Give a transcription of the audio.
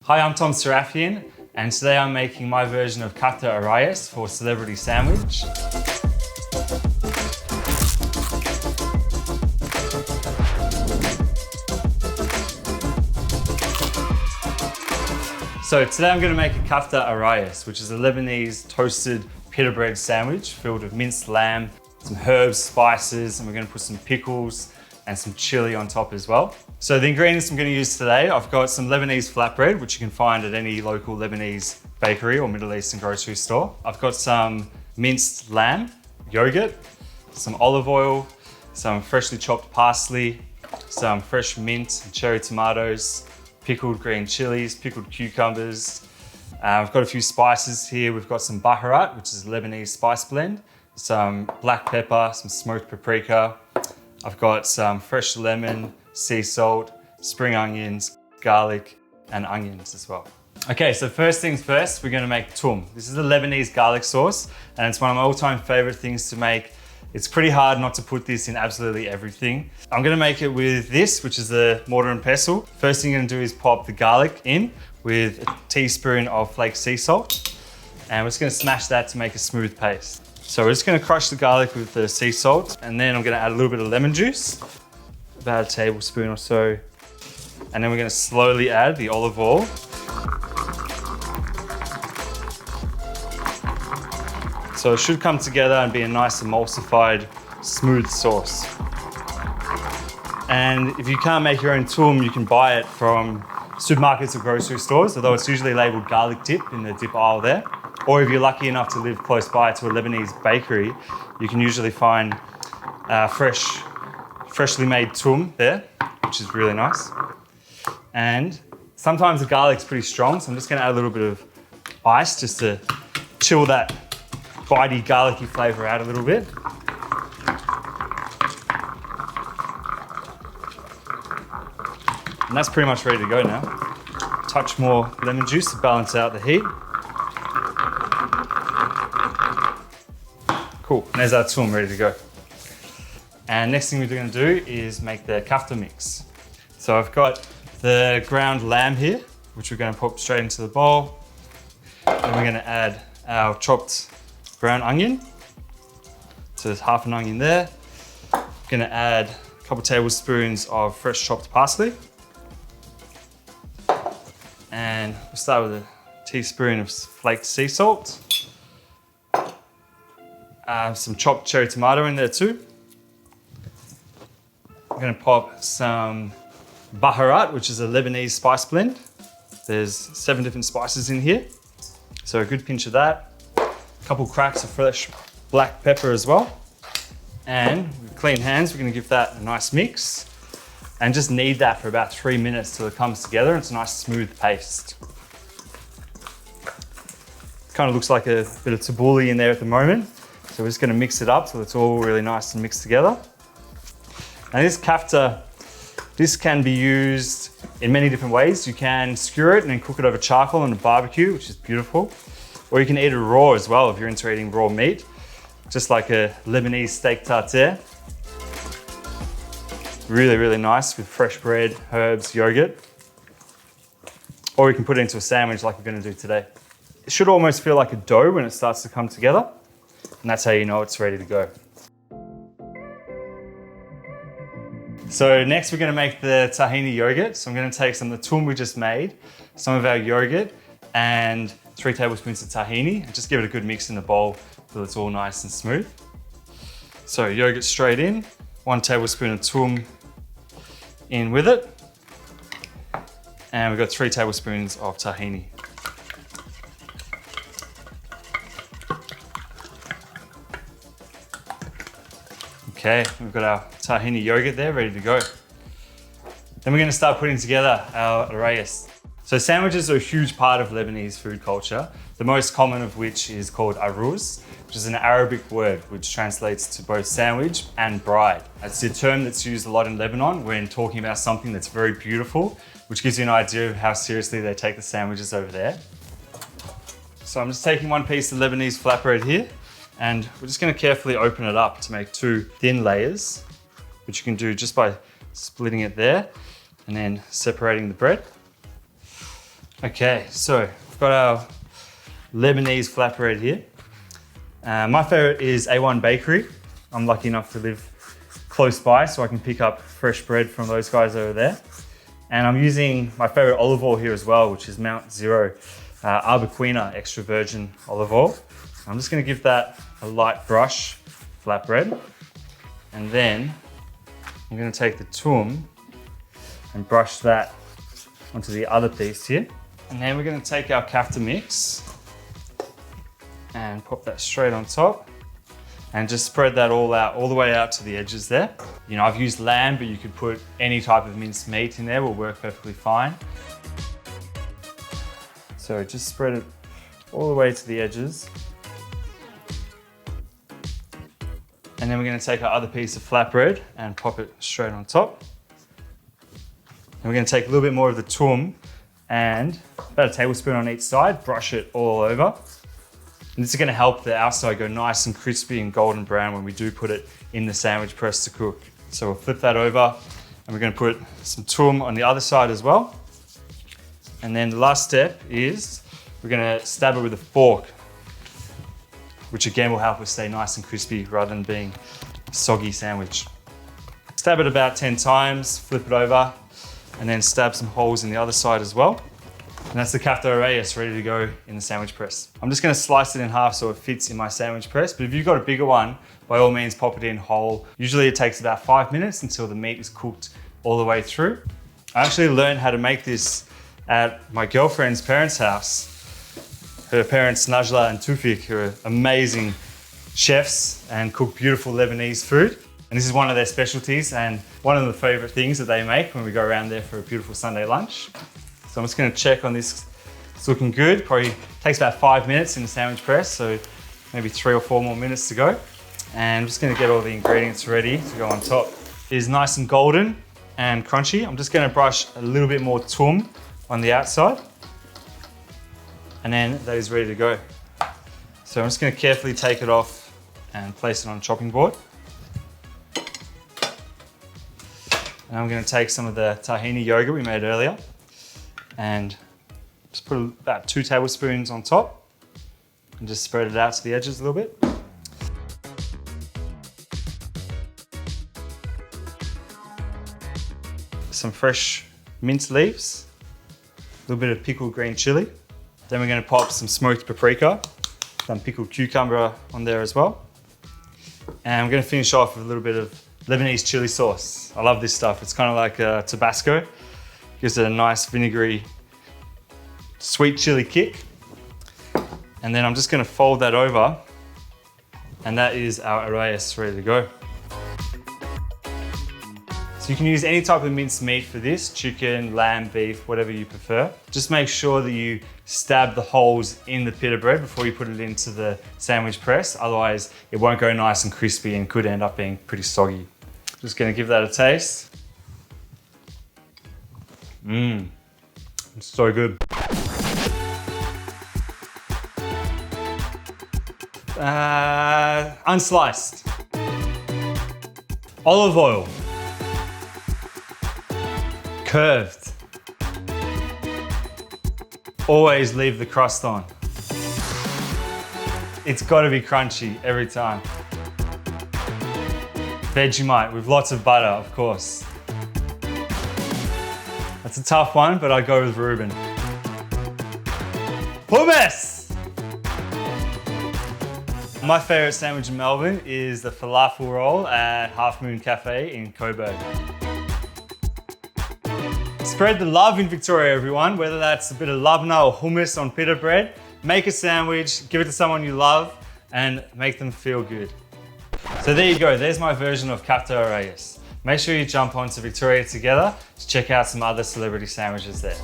Hi, I'm Tom Sarafian, and today I'm making my version of Kafta arayes for celebrity sandwich. So today I'm going to make a Kafta arayes, which is a Lebanese toasted pita bread sandwich filled with minced lamb, some herbs, spices, and we're going to put some pickles and some chili on top as well. So the ingredients I'm going to use today, I've got some Lebanese flatbread, which you can find at any local Lebanese bakery or Middle Eastern grocery store. I've got some minced lamb, yogurt, some olive oil, some freshly chopped parsley, some fresh mint and cherry tomatoes, pickled green chilies, pickled cucumbers. I've got a few spices here. We've got some baharat, which is a Lebanese spice blend, some black pepper, some smoked paprika. I've got some fresh lemon, sea salt, spring onions, garlic, and onions as well. Okay, so first things first, we're gonna make toum. This is a Lebanese garlic sauce, and it's one of my all-time favorite things to make. It's pretty hard not to put this in absolutely everything. I'm gonna make it with this, which is the mortar and pestle. First thing you're gonna do is pop the garlic in with a teaspoon of flaked sea salt, and we're just gonna smash that to make a smooth paste. So we're just gonna crush the garlic with the sea salt, and then I'm gonna add a little bit of lemon juice, about a tablespoon or so. And then we're gonna slowly add the olive oil. So it should come together and be a nice emulsified, smooth sauce. And if you can't make your own toum, you can buy it from supermarkets or grocery stores, although it's usually labeled garlic dip in the dip aisle there. Or if you're lucky enough to live close by to a Lebanese bakery, you can usually find freshly made toum there, which is really nice. And sometimes the garlic's pretty strong, so I'm just gonna add a little bit of ice just to chill that bitey, garlicky flavor out a little bit. And that's pretty much ready to go now. Touch more lemon juice to balance out the heat. Cool, and there's our toum ready to go. And next thing we're gonna do is make the kafta mix. So I've got the ground lamb here, which we're gonna pop straight into the bowl. Then we're gonna add our chopped brown onion. So there's half an onion there. Gonna add a couple tablespoons of fresh chopped parsley. And we'll start with a teaspoon of flaked sea salt. Some chopped cherry tomato in there too. I'm gonna pop some baharat, which is a Lebanese spice blend. There's 7 different spices in here. So a good pinch of that. A couple cracks of fresh black pepper as well. And with clean hands, we're gonna give that a nice mix and just knead that for about 3 minutes till it comes together and it's a nice smooth paste. Kind of looks like a bit of tabbouleh in there at the moment. So we're just gonna mix it up so it's all really nice and mixed together. Now this kafta, this can be used in many different ways. You can skewer it and then cook it over charcoal on a barbecue, which is beautiful. Or you can eat it raw as well if you're into eating raw meat, just like a Lebanese steak tartare. Really, really nice with fresh bread, herbs, yogurt. Or you can put it into a sandwich like we're gonna do today. It should almost feel like a dough when it starts to come together. And that's how you know it's ready to go. So next we're gonna make the tahini yogurt. So I'm gonna take some of the toum we just made, some of our yogurt, and 3 tablespoons of tahini, and just give it a good mix in the bowl till it's all nice and smooth. So yogurt straight in, 1 tablespoon of toum in with it, and we've got 3 tablespoons of tahini. Okay, we've got our tahini yogurt there ready to go. Then we're gonna start putting together our arayes. So sandwiches are a huge part of Lebanese food culture, the most common of which is called arayes, which is an Arabic word which translates to both sandwich and bride. It's a term that's used a lot in Lebanon when talking about something that's very beautiful, which gives you an idea of how seriously they take the sandwiches over there. So I'm just taking 1 piece of Lebanese flatbread here, and we're just gonna carefully open it up to make 2 thin layers, which you can do just by splitting it there and then separating the bread. Okay, so we've got our Lebanese flatbread here. My favorite is A1 Bakery. I'm lucky enough to live close by, so I can pick up fresh bread from those guys over there. And I'm using my favorite olive oil here as well, which is Mount Zero Arbequina extra virgin olive oil. I'm just gonna give that a light brush, flatbread. And then I'm gonna take the toum and brush that onto the other piece here. And then we're gonna take our kafta mix and pop that straight on top and just spread that all out, all the way out to the edges there. You know, I've used lamb, but you could put any type of minced meat in there, will work perfectly fine. So just spread it all the way to the edges. And then we're gonna take our other piece of flatbread and pop it straight on top. And we're gonna take a little bit more of the toum and about a tablespoon on each side, brush it all over. And this is gonna help the outside go nice and crispy and golden brown when we do put it in the sandwich press to cook. So we'll flip that over and we're gonna put some toum on the other side as well. And then the last step is we're gonna stab it with a fork, which again will help us stay nice and crispy rather than being a soggy sandwich. Stab it about 10 times, flip it over, and then stab some holes in the other side as well. And that's the kafta arayes ready to go in the sandwich press. I'm just gonna slice it in half so it fits in my sandwich press, but if you've got a bigger one, by all means pop it in whole. Usually it takes about 5 minutes until the meat is cooked all the way through. I actually learned how to make this at my girlfriend's parents' house. Her parents, Najla and Tufik, who are amazing chefs and cook beautiful Lebanese food. And this is one of their specialties and one of the favorite things that they make when we go around there for a beautiful Sunday lunch. So I'm just gonna check on this. It's looking good. Probably takes about 5 minutes in the sandwich press, so maybe 3 or 4 more minutes to go. And I'm just gonna get all the ingredients ready to go on top. It is nice and golden and crunchy. I'm just gonna brush a little bit more toum on the outside. And then that is ready to go. So I'm just gonna carefully take it off and place it on a chopping board. And I'm gonna take some of the tahini yogurt we made earlier and just put about 2 tablespoons on top and just spread it out to the edges a little bit. Some fresh minced leaves, a little bit of pickled green chili. Then we're gonna pop some smoked paprika, some pickled cucumber on there as well. And I'm gonna finish off with a little bit of Lebanese chili sauce. I love this stuff. It's kind of like a Tabasco. Gives it a nice vinegary, sweet chili kick. And then I'm just gonna fold that over and that is our arayes ready to go. So you can use any type of minced meat for this, chicken, lamb, beef, whatever you prefer. Just make sure that you stab the holes in the pita bread before you put it into the sandwich press. Otherwise, it won't go nice and crispy and could end up being pretty soggy. Just gonna give that a taste. It's so good. Unsliced. Olive oil. Curved. Always leave the crust on. It's gotta be crunchy every time. Vegemite with lots of butter, of course. That's a tough one, but I'd go with REUBEN. Hummus! My favorite sandwich in Melbourne is the falafel roll at Half Moon Cafe in Coburg. Spread the love in Victoria, everyone, whether that's a bit of labna or hummus on pita bread. Make a sandwich, give it to someone you love, and make them feel good. So there you go, there's my version of kafta arayes. Make sure you jump onto Victoria Together to check out some other celebrity sandwiches there.